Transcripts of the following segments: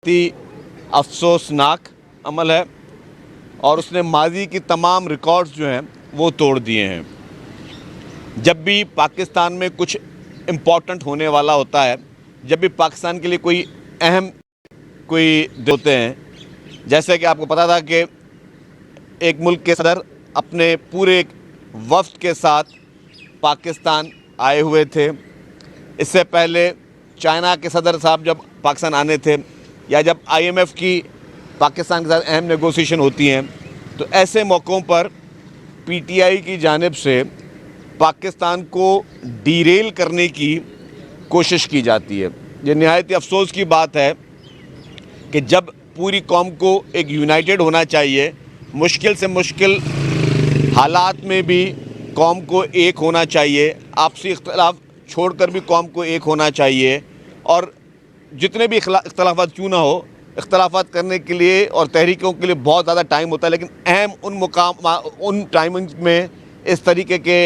ही अफसोसनाक अमल है और उसने माजी की तमाम रिकॉर्ड्स जो हैं वो तोड़ दिए हैं। जब भी पाकिस्तान में कुछ इम्पोर्टेंट होने वाला होता है, जब भी पाकिस्तान के लिए कोई अहम होते हैं, जैसे कि आपको पता था कि एक मुल्क के सदर अपने पूरे एक वफ्द के साथ पाकिस्तान आए हुए थे। इससे पहले चाइना के सदर साहब जब पाकिस्तान आने थे, या जब IMF की पाकिस्तान के साथ अहम नेगोशिएशन होती हैं, तो ऐसे मौक़ों पर PTI की जानिब से पाकिस्तान को डीरेल करने की कोशिश की जाती है। ये नहायत अफसोस की बात है कि जब पूरी कौम को एक यूनाइटेड होना चाहिए, मुश्किल से मुश्किल हालात में भी कौम को एक होना चाहिए, आपसी इख्तलाफ छोड़कर भी कौम को एक होना चाहिए, और जितने भी इख्तलाफात क्यों ना हो, इख्तलाफात करने के लिए और तहरीकों के लिए बहुत ज़्यादा टाइम होता है, लेकिन अहम उन टाइमिंग्स में इस तरीके के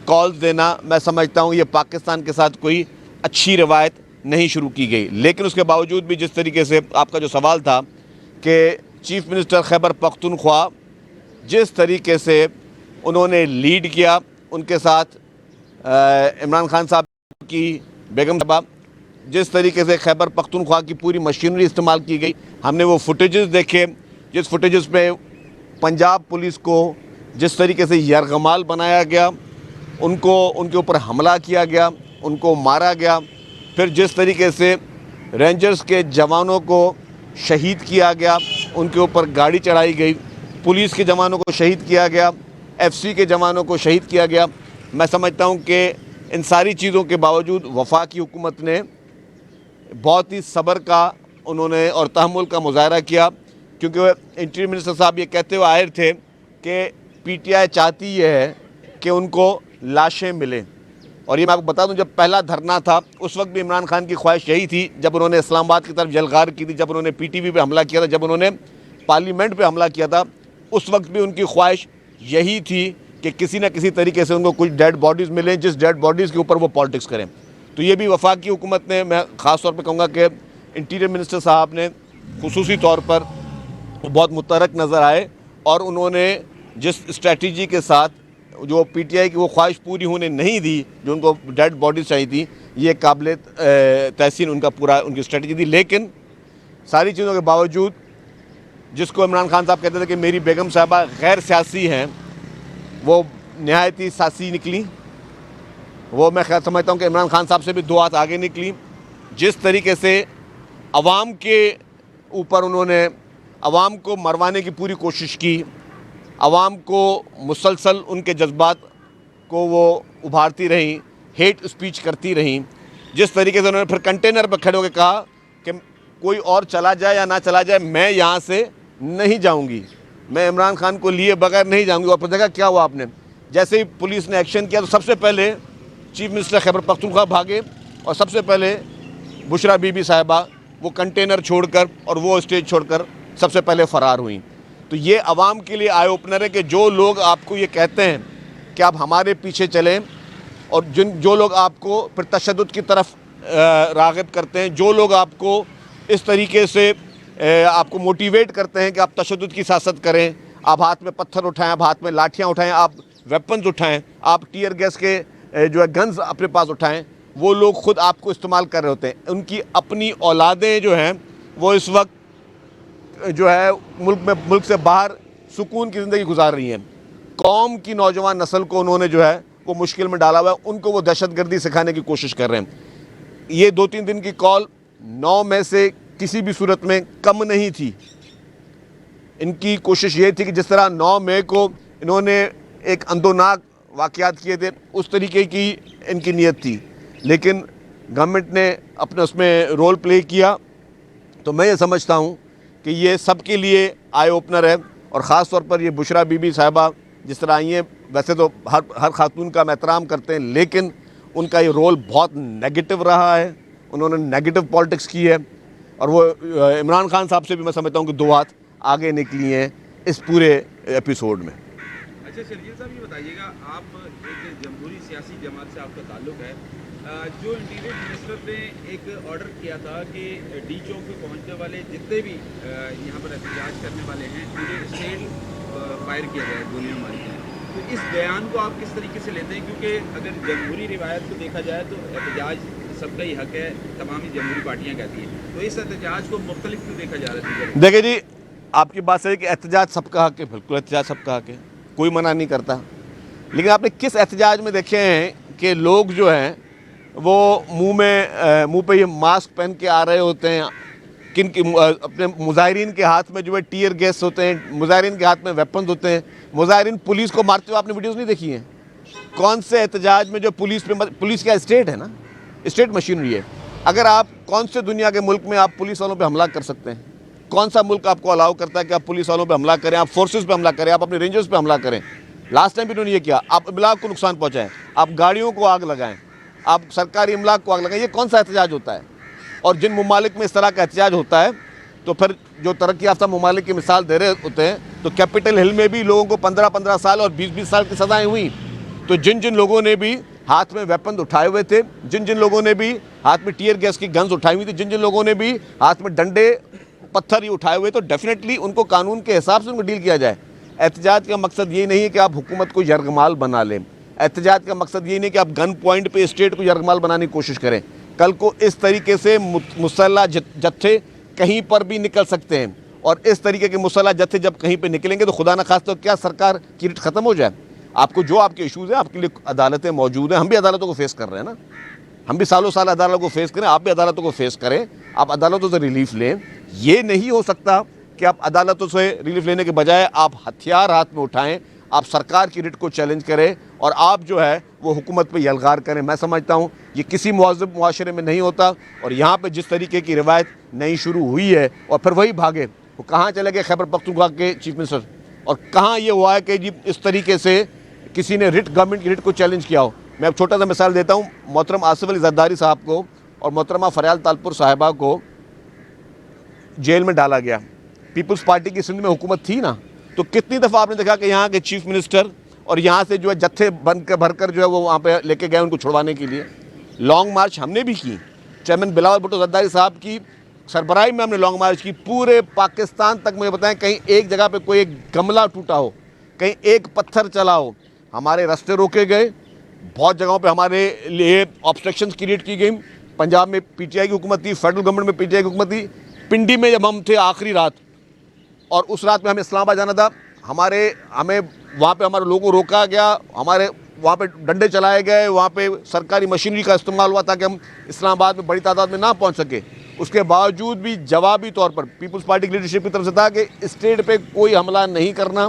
कॉल्स देना, मैं समझता हूँ ये पाकिस्तान के साथ कोई अच्छी रवायत नहीं शुरू की गई। लेकिन उसके बावजूद भी जिस तरीके से आपका जो सवाल था कि चीफ़ मिनिस्टर खैबर पख्तूनख्वा जिस तरीके से उन्होंने लीड किया, उनके साथ इमरान खान साहब की बेगम साहबा, जिस तरीके से खैबर पख्तूनख्वा की पूरी मशीनरी इस्तेमाल की गई, हमने वो फुटेजेस देखे, जिस फुटेजेस में पंजाब पुलिस को जिस तरीके से यरगमाल बनाया गया, उनके ऊपर हमला किया गया, उनको मारा गया, फिर जिस तरीके से रेंजर्स के जवानों को शहीद किया गया, उनके ऊपर गाड़ी चढ़ाई गई, पुलिस के जवानों को शहीद किया गया, FC के जवानों को शहीद किया गया। मैं समझता हूँ कि इन सारी चीज़ों के बावजूद वफाकी हुकूमत ने बहुत ही सब्र का उन्होंने और तहम्मुल का मुजाहरा किया, क्योंकि इंटीरियर मिनिस्टर साहब ये कहते हुए आए थे कि PTI चाहती ये है कि उनको लाशें मिलें। और ये मैं आपको बता दूं, जब पहला धरना था उस वक्त भी इमरान खान की ख्वाहिश यही थी, जब उन्होंने इस्लामाबाद की तरफ जलगार की थी, जब उन्होंने PTV पे हमला किया था, जब उन्होंने पार्लियामेंट पे हमला किया था, उस वक्त भी उनकी ख्वाहिश यही थी कि किसी न किसी तरीके से उनको कुछ डेड बॉडीज़ मिलें, जिस डेड बॉडीज़ के ऊपर वो पॉलिटिक्स करें। तो ये भी वफाकी हुकूमत ने, मैं ख़ास तौर पर कहूँगा कि इंटीरियर मिनिस्टर साहब ने खुसूसी तौर पर बहुत मुतरक नज़र आए, और उन्होंने जिस स्ट्रेटजी के साथ जो PTI की वो ख्वाहिश पूरी होने नहीं दी, जो उनको डेड बॉडीज़ चाहिए थी, ये काबिल तहसीन उनकी स्ट्रेटजी थी। लेकिन सारी चीज़ों के बावजूद, जिसको इमरान खान साहब कहते थे कि मेरी बेगम साहबा गैर सियासी हैं, वो नहायत ही सियासी निकली। वो मैं ख्याल समझता हूँ कि इमरान खान साहब से भी दो हाथ आगे निकली। जिस तरीके से अवाम के ऊपर उन्होंने अवाम को मरवाने की पूरी कोशिश की, अवाम को मुसलसल उनके जज्बात को वो उभारती रहीं, हेट स्पीच करती रहीं, जिस तरीके से उन्होंने फिर कंटेनर पर खड़े होकर कहा कि कोई और चला जाए या ना चला जाए, मैं यहाँ से नहीं जाऊँगी, मैं इमरान खान को लिए बगैर नहीं जाऊँगी। और फिर देखा क्या हुआ आपने, जैसे ही पुलिस ने एक्शन किया तो सबसे पहले चीफ मिनिस्टर खैबर पख्तूनख्वा भागे, और सबसे पहले बुशरा बीबी साहिबा वो कंटेनर छोड़कर और वो स्टेज छोड़कर सबसे पहले फ़रार हुई। तो ये आवाम के लिए आई ओपनर है कि जो लोग आपको ये कहते हैं कि आप हमारे पीछे चलें, और जो लोग आपको फिर तशद्दुद की तरफ राग़िब करते हैं, जो लोग आपको इस तरीके से आपको मोटिवेट करते हैं कि आप तशद्दुद की सियासत करें, आप हाथ में पत्थर उठाएं, आप हाथ में लाठियाँ उठाएं, आप वेपन्स उठाएं, आप टीयर गैस के जो है गन्स अपने पास उठाएं, वो लोग ख़ुद आपको इस्तेमाल कर रहे होते हैं। उनकी अपनी औलादें जो हैं वो इस वक्त जो है मुल्क से बाहर सुकून की ज़िंदगी गुजार रही हैं। कौम की नौजवान नस्ल को उन्होंने जो है वो मुश्किल में डाला हुआ है, उनको वो दहशतगर्दी सिखाने की कोशिश कर रहे हैं। ये 2-3 दिन की कॉल 9 में से किसी भी सूरत में कम नहीं थी। इनकी कोशिश ये थी कि जिस तरह 9 मई को इन्होंने एक अंदोनाक वाक़यात किए थे, उस तरीके की इनकी नीयत थी, लेकिन गवर्नमेंट ने अपने उसमें रोल प्ले किया। तो मैं ये समझता हूँ कि ये सब के लिए आई ओपनर है, और ख़ास तौर पर ये बुशरा बीबी साहिबा जिस तरह आई हैं, वैसे तो हर खातून का हम एहतराम करते हैं, लेकिन उनका ये रोल बहुत नेगेटिव रहा है, उन्होंने नेगेटिव पॉलिटिक्स की है, और वो इमरान खान साहब से भी मैं समझता हूँ कि दो हाथ आगे निकली हैं इस पूरे एपिसोड में। अच्छा शर्जील साहब, ये बताइएगा, आप एक जमहूरी सियासी जमात से आपका ताल्लुक़ है, जो इंटीरियर मिनिस्टर ने एक ऑर्डर किया था कि डी चौक पे पहुंचने वाले जितने भी यहाँ पर एहतजाज करने वाले हैं उन्हें स्टेट फायर किया जाए, गोलियां मारी जाए, तो इस बयान को आप किस तरीके से लेते हैं? क्योंकि अगर जमहूरी रिवायत को देखा जाए तो एहतजाज सबका ही हक है, तमाम ही जमहूरी पार्टियाँ कहती हैं, तो इस एहतजाज को मुख्तलिफ क्यों देखा जा रहा है? देखिए जी, आपकी बात सही है कि एहतजाज सबका हक है, बिल्कुल एहतजाज सबका हक है, कोई मना नहीं करता। लेकिन आपने किस एहतजाज में देखे हैं कि लोग जो हैं वो मुंह पे ये मास्क पहन के आ रहे होते हैं, अपने मुजाहिरीन के हाथ में जो है टीयर गैस होते हैं, मुजाहिरीन के हाथ में वेपन्स होते हैं, मुजाहिरीन पुलिस को मारते हुए आपने वीडियोस नहीं देखी हैं? कौन से एहतजाज में जो पुलिस का स्टेट है ना, स्टेट मशीनरी है। अगर आप कौन से दुनिया के मुल्क में आप पुलिस वालों पे हमला कर सकते हैं? कौन सा मुल्क आपको अलाउ करता है कि आप पुलिस वालों पे हमला करें, आप फोर्सेस पे हमला करें, आप अपने रेंजर्स पे हमला करें? लास्ट टाइम भी उन्होंने ये किया, आप इमलाक को नुकसान पहुंचाएं, आप गाड़ियों को आग लगाएं, आप सरकारी इमलाक को आग लगाएं। ये कौन सा एहतजाज होता है? और जिन ममालिक में इस तरह का एहतजाज होता है तो फिर जो तरक्की याफ्ता ममालिक की मिसाल दे रहे होते हैं, तो कैपिटल हिल में भी लोगों को 15-15 साल और 20-20 साल की सज़ाएँ हुई। तो जिन जिन लोगों ने भी हाथ में वेपन उठाए हुए थे, जिन जिन लोगों ने भी हाथ में टीयर गैस की गन्स उठाई हुई थी, जिन जिन लोगों ने भी हाथ में डंडे पत्थर ही उठाए हुए, तो डेफिनेटली उनको कानून के हिसाब से उनको डील किया जाए। एहतजाज का मकसद ये नहीं है कि आप हुकूमत को यरगमाल बना लें। एहतजाज का मकसद ये नहीं कि आप गन पॉइंट पे स्टेट को यरगमाल बनाने की कोशिश करें। कल को इस तरीके से मुसल्लह जत्थे कहीं पर भी निकल सकते हैं, और इस तरीके के मुसल्लह जत्थे जब कहीं पर निकलेंगे तो खुदा न खास्ता तो क्या सरकार की रिट ख़त्म हो जाए? आपको जो आपके इशूज़ हैं, आपके लिए अदालतें मौजूद हैं। हम भी अदालतों को फेस कर रहे हैं ना, हम भी सालों साल अदालतों को फेस करें, आप भी अदालतों को फेस करें, आप अदालतों से रिलीफ लें। ये नहीं हो सकता कि आप अदालतों से रिलीफ लेने के बजाय आप हथियार हाथ में उठाएं, आप सरकार की रिट को चैलेंज करें और आप जो है वो हुकूमत पे यलगार करें। मैं समझता हूँ ये किसी मुआज़िब मुआशरे में नहीं होता। और यहाँ पे जिस तरीके की रिवायत नई शुरू हुई है और फिर वही भागे, वो कहाँ चले गए खैबर पख्तूनख्वा के चीफ मिनिस्टर, और कहाँ ये हुआ है कि जी इस तरीके से किसी ने रिट गवर्नमेंट की रिट को चैलेंज किया हो। मैं अब छोटा सा मिसाल देता हूँ। मोहतरम आसिफ अली जरदारी साहब को और मोहतरमा फरियाल तालपुर साहिबा को जेल में डाला गया। पीपल्स पार्टी की सिंध में हुकूमत थी ना, तो कितनी दफ़ा आपने देखा कि यहाँ के चीफ मिनिस्टर और यहाँ से जो है जत्थे भरकर जो है वो वहाँ पे लेके गए उनको छुड़वाने के लिए। लॉन्ग मार्च हमने भी की, चेयरमैन बिलावल भुट्टो जरदारी साहब की सरबराही में हमने लॉन्ग मार्च की। पूरे पाकिस्तान तक मुझे बताएं कहीं एक जगह पे कोई एक गमला टूटा हो, कहीं एक पत्थर चला हो, हमारे रास्ते रोके गए। बहुत जगहों पे हमारे लिए ऑब्स्ट्रक्शंस क्रिएट की गई। पंजाब में पीटीआई की हुकूमत थी, फेडरल गवर्नमेंट में पीटीआई की हुकूमत थी। पिंडी में जब हम थे आखिरी रात, और उस रात में हमें इस्लामाबाद जाना था, हमें वहाँ पे हमारे लोगों को रोका गया, हमारे वहाँ पे डंडे चलाए गए, वहाँ पे सरकारी मशीनरी का इस्तेमाल हुआ ताकि हम इस्लामाबाद में बड़ी तादाद में ना पहुँच सके। उसके बावजूद भी जवाबी तौर पर पीपल्स पार्टी की लीडरशिप की तरफ से था कि स्टेट पे कोई हमला नहीं करना,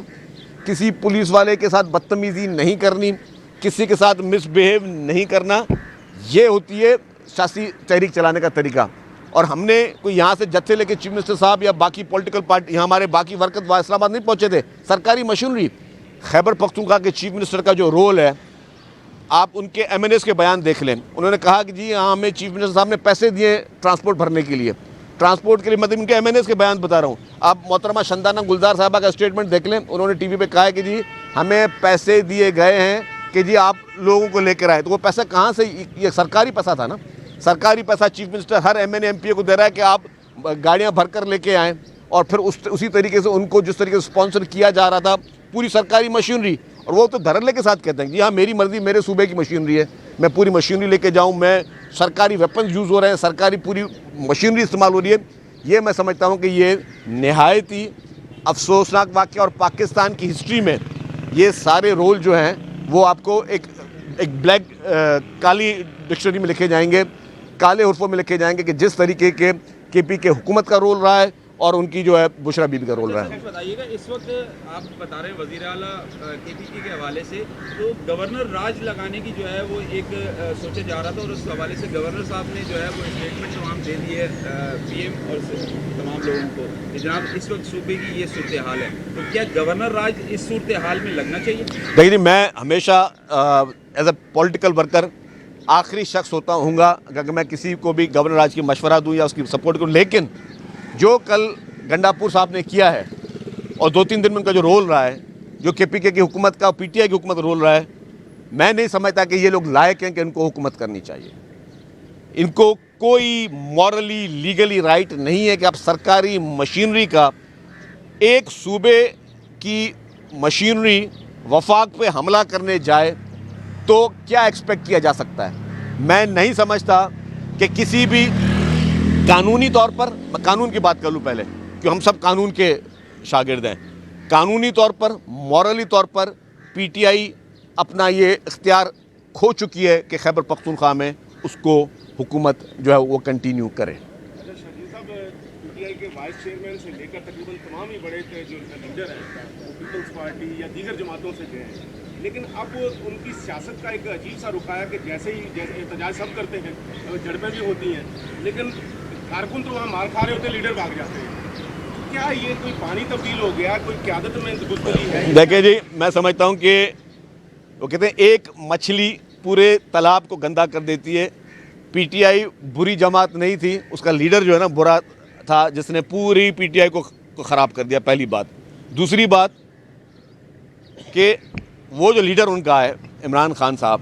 किसी पुलिस वाले के साथ बदतमीज़ी नहीं करनी, किसी के साथ मिसबिहेव नहीं करना। ये होती है सियासी तहरीक चलाने का तरीका। और हमने कोई यहाँ से जत्थे लेके चीफ मिनिस्टर साहब या बाकी पॉलिटिकल पार्टी, यहाँ हमारे बाकी वर्कर वहाँ इस्लामाबाद नहीं पहुँचे थे। सरकारी मशीनरी, खैबर पख्तूनख्वा के चीफ मिनिस्टर का जो रोल है, आप उनके MNAs के बयान देख लें। उन्होंने कहा कि जी हाँ, हमें चीफ मिनिस्टर साहब ने पैसे दिए ट्रांसपोर्ट भरने के लिए, ट्रांसपोर्ट के लिए, मतलब उनके MNAs के बयान बता रहा हूँ। आप मोहतरमा शंदाना गुलजार साहबा का स्टेटमेंट देख लें। उन्होंने TV पे कहा है कि जी हमें पैसे दिए गए हैं कि जी आप लोगों को लेकर आए। तो वो पैसा कहाँ से? ये सरकारी पैसा था ना, सरकारी पैसा चीफ मिनिस्टर हर MNA MPA को दे रहा है कि आप गाड़ियाँ भर कर लेके आएँ। और फिर उसी तरीके से उनको जिस तरीके से स्पॉन्सर किया जा रहा था, पूरी सरकारी मशीनरी, और वो तो धड़ल्ले के साथ कहते हैं जी हाँ मेरी मर्ज़ी, मेरे सूबे की मशीनरी है, मैं पूरी मशीनरी लेके जाऊँ, मैं सरकारी वेपन यूज़ हो रहे हैं, सरकारी पूरी मशीनरी इस्तेमाल हो रही है। ये मैं समझता हूँ कि ये नहायत ही अफसोसनाक वाक़या, और पाकिस्तान की हिस्ट्री में ये सारे रोल जो हैं वो आपको एक ब्लैक काली डिक्शनरी में लिखे जाएंगे, काले हुर्फों में लिखे जाएंगे कि जिस तरीके के KP के हुकूमत का रोल रहा है और उनकी जो है बुशरा बीबी का रोल रहा है। बताइएगा, इस वक्त आप बता रहे हैं वज़ीर आला KP के हवाले से, तो गवर्नर राज लगाने की जो है वो एक सोचा जा रहा था, और उस हवाले से गवर्नर साहब ने जो है वो स्टेटमेंट तमाम दे दिए PM और तमाम लोगों को कि जनाब इस वक्त सूबे की ये सूरत हाल है, तो क्या गवर्नर राज इस सूरत हाल में लगना चाहिए? देखिए, मैं हमेशा एज ए पॉलिटिकल वर्कर आखिरी शख्स होता हूँगा अगर मैं किसी को भी गवर्नर राज की मशवरा दूँ या उसकी सपोर्ट करूँ। लेकिन जो कल गंडापुर साहब ने किया है और 2-3 दिन में उनका जो रोल रहा है, जो KPK की हुकूमत का, PTI की हुकूमत का रोल रहा है, मैं नहीं समझता कि ये लोग लायक हैं कि उनको हुकूमत करनी चाहिए। इनको कोई मॉरली लीगली राइट नहीं है कि आप सरकारी मशीनरी का एक सूबे की मशीनरी वफाक पे हमला करने जाए तो क्या एक्सपेक्ट किया जा सकता है। मैं नहीं समझता कि किसी भी कानूनी तौर पर, मैं कानून की बात कर लूँ पहले, कि हम सब कानून के शागिर्द हैं, कानूनी तौर पर, मॉरली तौर पर पीटीआई अपना ये इख्तियार खो चुकी है कि खैबर पख्तूनख्वा में उसको हुकूमत जो है वो कंटिन्यू करे। अच्छा शकील साहब, पीटीआई के वाइस चेयरमैन से लेकर तकरीबन तमाम ही बड़े जो लीडर हैं वो पीपल्स पार्टी या दीगर जमातों से गए हैं, लेकिन अब उनकी सियासत का एक अजीब सा रुख आया कि जैसे एहतजाज सब करते हैं, झड़पें भी होती हैं, लेकिन कारकुन तो वहाँ मार खा रहे होते, लीडर भाग जाते हैं। क्या ये कोई पानी तब्दील हो गया, कोई क़यादत में गुस्तगी है? देखिए जी, मैं समझता हूँ कि वो कहते हैं एक मछली पूरे तालाब को गंदा कर देती है। पीटीआई बुरी जमात नहीं थी, उसका लीडर जो है ना बुरा था, जिसने पूरी पीटीआई को ख़राब कर दिया, पहली बात। दूसरी बात कि वो जो लीडर उनका है इमरान खान साहब,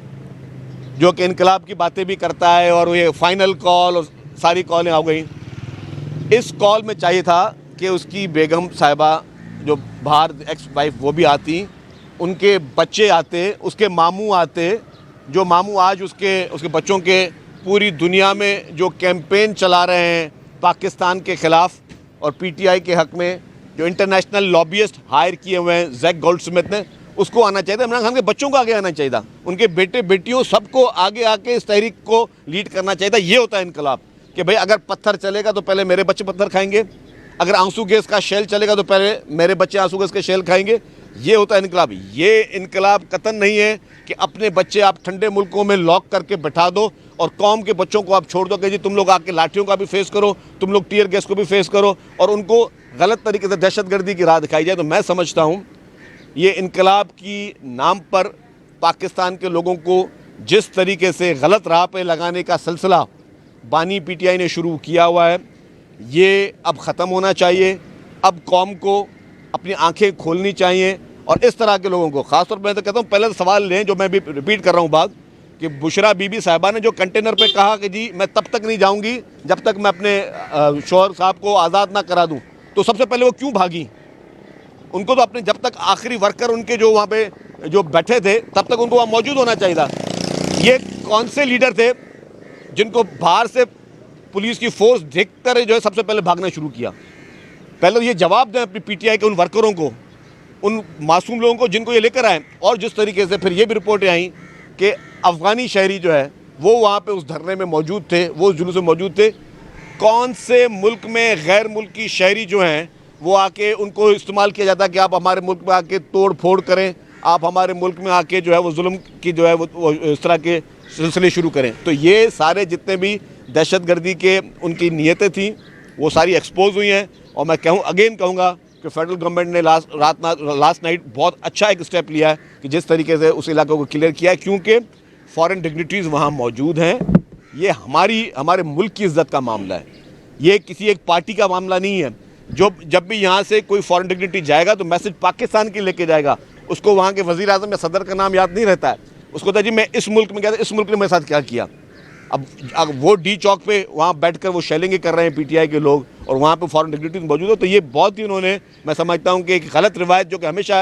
जो कि इनकलाब की बातें भी करता है और ये फाइनल कॉल और सारी कॉलें आ गई, इस कॉल में चाहिए था कि उसकी बेगम साहिबा जो बाहर एक्स वाइफ वो भी आती, उनके बच्चे आते, उसके मामू आते, जो मामू आज उसके बच्चों के पूरी दुनिया में जो कैंपेन चला रहे हैं पाकिस्तान के ख़िलाफ़ और पीटीआई के हक़ में, जो इंटरनेशनल लॉबियस्ट हायर किए हुए हैं जैक गोल्डस्मिथ ने, उसको आना चाहिए था। इमरान खान के बच्चों को आगे आना चाहिए था, उनके बेटे बेटियों सबको आगे आके इस तहरीक को लीड करना चाहिए था। ये होता है इनकलाब कि भाई अगर पत्थर चलेगा तो पहले मेरे बच्चे पत्थर खाएंगे, अगर आंसू गैस का शेल चलेगा तो पहले मेरे बच्चे आंसू गैस के शेल खाएंगे। ये होता है इनकलाब। ये इनकलाब कतन नहीं है कि अपने बच्चे आप ठंडे मुल्कों में लॉक करके बैठा दो और कौम के बच्चों को आप छोड़ दो कि जी तुम लोग आके लाठियों का भी फेस करो, तुम लोग टीयर गैस को भी फेस करो और उनको गलत तरीके से दहशतगर्दी की राह दिखाई जाए। तो मैं समझता हूँ ये इनकलाब की नाम पर पाकिस्तान के लोगों को जिस तरीके से गलत राह पे लगाने का सिलसिला बानी पीटीआई ने शुरू किया हुआ है, ये अब ख़त्म होना चाहिए। अब कौम को अपनी आंखें खोलनी चाहिए और इस तरह के लोगों को, ख़ासतौर पर मैं तो कहता हूँ, पहले सवाल लें जो मैं भी रिपीट कर रहा हूँ बात, कि बुशरा बीबी साहिबा ने जो कंटेनर पे कहा कि जी मैं तब तक नहीं जाऊँगी जब तक मैं अपने शौहर साहब को आज़ाद ना करा दूँ, तो सबसे पहले वो क्यों भागी? उनको तो अपने जब तक आखिरी वर्कर उनके जो वहाँ पे जो बैठे थे तब तक उनको वहाँ मौजूद होना चाहिए था। ये कौन से लीडर थे जिनको बाहर से पुलिस की फोर्स देखकर जो है सबसे पहले भागना शुरू किया? पहले तो ये जवाब दें अपनी पीटीआई के उन वर्करों को, उन मासूम लोगों को जिनको ये लेकर आए। और जिस तरीके से फिर ये भी रिपोर्टें आई कि अफ़गानी शहरी जो है वो वहाँ पे उस धरने में मौजूद थे, वो उस जुलूस में मौजूद थे। कौन से मुल्क में गैर मुल्की शहरी जो हैं वो आके उनको इस्तेमाल किया जाता है कि आप हमारे मुल्क में आके तोड़ फोड़ करें, आप हमारे मुल्क में आके जो है वो जुल्म की जो है वो इस तरह के सिलसिले शुरू करें। तो ये सारे जितने भी दहशतगर्दी के उनकी नीयतें थी वो सारी एक्सपोज हुई हैं। और मैं कहूँगा कि फेडरल गवर्नमेंट ने लास्ट नाइट बहुत अच्छा एक स्टेप लिया है कि जिस तरीके से उस इलाके को क्लियर किया है, क्योंकि फॉरेन डिग्निटरीज़ वहाँ मौजूद हैं। ये हमारे मुल्क की इज़्ज़त का मामला है, ये किसी एक पार्टी का मामला नहीं है। जब भी यहाँ से कोई फॉरेन डिग्निटरी जाएगा तो मैसेज पाकिस्तान की लेके जाएगा। उसको वहाँ के वज़ीर आज़म या सदर का नाम याद नहीं रहता है, उसको था जी मैं इस मुल्क में गया था, इस मुल्क ने मेरे साथ क्या किया। अब वो डी चौक पे वहाँ बैठकर वो शेलिंग कर रहे हैं पीटीआई के लोग और वहाँ पे फॉरेन डिग्निटरीज मौजूद हो। तो ये बहुत ही उन्होंने, मैं समझता हूँ कि एक गलत रिवायत जो कि हमेशा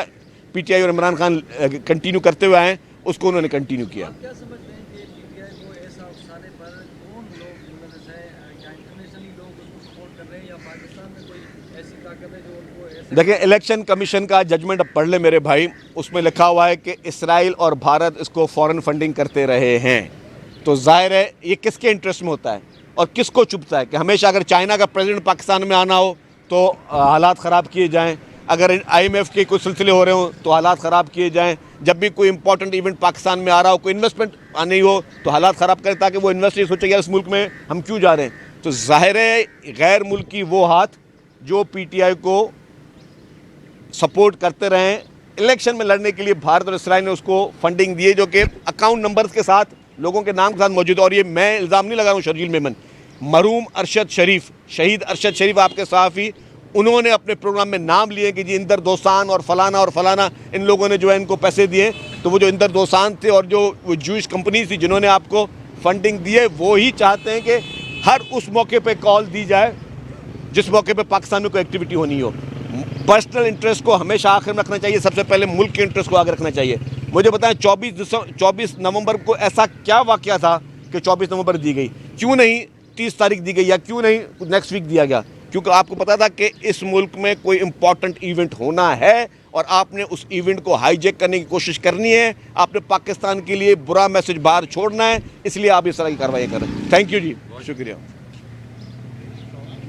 पीटीआई और इमरान खान कंटिन्यू करते हुए आए, उसको उन्होंने कंटिन्यू किया। क्या समझते हैं कि पीटीआई को ऐसा उकसाने पर कौन लोग मुलव्वस है, या इंटरनेशनली लोग उसको सपोर्ट कर रहे हैं या पाकिस्तान में कोई ऐसी ताकत है जो उनको ऐसा? देखिए, इलेक्शन कमीशन का जजमेंट अब पढ़ ले मेरे भाई, उसमें लिखा हुआ है कि इसराइल और भारत इसको फॉरेन फंडिंग करते रहे हैं। तो जाहिर है ये किसके इंटरेस्ट में होता है और किसको चुभता है कि हमेशा अगर चाइना का प्रेसिडेंट पाकिस्तान में आना हो तो हालात ख़राब किए जाएं, अगर IMF के कुछ सिलसिले हो रहे हो तो हालात ख़राब किए जाएं, जब भी कोई इंपॉर्टेंट इवेंट पाकिस्तान में आ रहा हो, कोई इन्वेस्टमेंट आनी हो तो हालात ख़राब करें ताकि वो इन्वेस्टर सोचे यार इस मुल्क में हम क्यों जा रहे हैं। तो जाहिर है गैर मुल्की वो हाथ जो पीटीआई को सपोर्ट करते रहें, इलेक्शन में लड़ने के लिए भारत और इसराइल ने उसको फंडिंग दी है, जो कि अकाउंट नंबर्स के साथ लोगों के नाम के साथ मौजूद है। और ये मैं इल्ज़ाम नहीं लगा रहा हूँ शर्जील मेमन, मरहूम अरशद शरीफ, शहीद अरशद शरीफ आपके सहाफ़ी, उन्होंने अपने प्रोग्राम में नाम लिए कि जी इंदर दोसान और फलाना इन लोगों ने जो है इनको पैसे दिए। तो वो जो इंदर दोसान थे और जो वो जूश कंपनी थी जिन्होंने आपको फंडिंग दी है, वो ही चाहते हैं कि हर उस मौके पे कॉल दी जाए जिस मौके पे पाकिस्तान में कोई एक्टिविटी होनी हो। पर्सनल इंटरेस्ट को हमेशा आखिर में रखना चाहिए, सबसे पहले मुल्क के इंटरेस्ट को आगे रखना चाहिए। मुझे बताएं 24 नवंबर को ऐसा क्या वाक़या था कि 24 नवंबर दी गई, क्यों नहीं 30 तारीख दी गई या क्यों नहीं नेक्स्ट वीक दिया गया? क्योंकि आपको पता था कि इस मुल्क में कोई इंपॉर्टेंट इवेंट होना है और आपने उस इवेंट को हाईजैक करने की कोशिश करनी है, आपने पाकिस्तान के लिए बुरा मैसेज बाहर छोड़ना है, इसलिए आप इस तरह की कार्रवाई कर रहे हैं। थैंक यू जी, शुक्रिया।